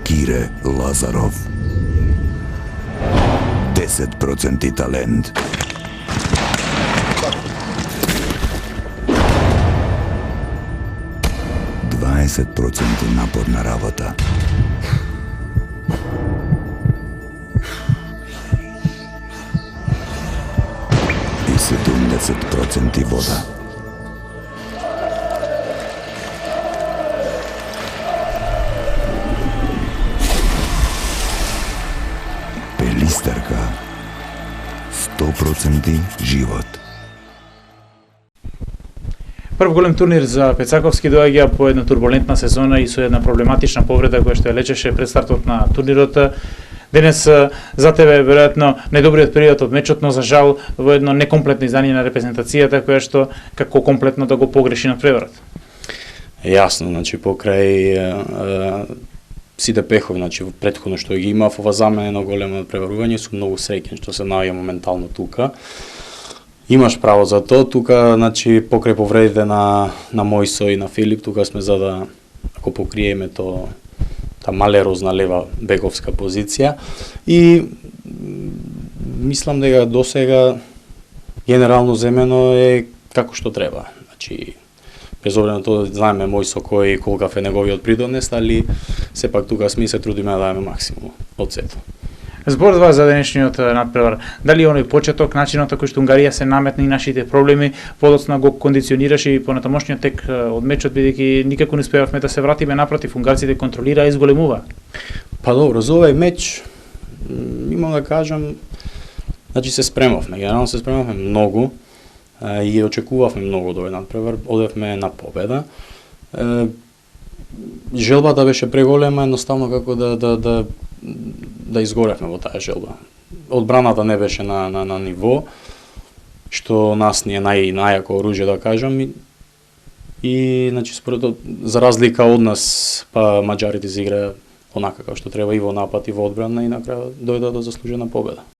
Кире Лазаров. 10% талент. %20 напорна работа. И 70% вода. Пелистерка. 100% живот. Прв голем турнир за Пецаковски доаѓа по една турбулентна сезона и со една проблематична повреда која што ја лечеше пред стартот на турнирот. Денес за тебе веројатно најдобриот период од мечот, но за жал во едно некомплетно издание на репрезентацијата која што како комплетно да го погреши на преворот. Јасно, значи покрај сите пехови, значи претходно што ги имав, ова за мене едно големо преварување, сум многу среќен што се наоѓам моментално тука. Имаш право за тоа, тука, значи, покрај повредите на Мојсо и на Филип, тука сме за да, ако покриеме та малерозна лева бековска позиција. И мислам дека до сега генерално земено е како што треба. Значи, без обзир на тоа, знаеме Мојсо кој колкав е неговиот придонес, али сепак тука сме и се трудиме да дадеме максимум од сето. Зборува за денешниот надпревар. Дали оној почеток, начинот кој што Унгарија се наметна и нашите проблеми, подоцна го кондиционираше и понатамошниот тек од мечот, бидејќи никако не успевавме да се вратиме, напротив, унгарците контролира и изголемува. Па добро, за овој меч, имам да кажам, значи се спремавме, генерално се спремавме многу и очекувавме многу од овој надпревар, одевме на победа. Желбата беше преголема, едноставно како да изгоревме во таа желба. Одбраната не беше на ниво, што нас ни е најако оружје, да кажам, и значи според за разлика од нас, па маđарите изиграа онака како што треба и во напад и во одбрана и на крај дојдоа до заслужена победа.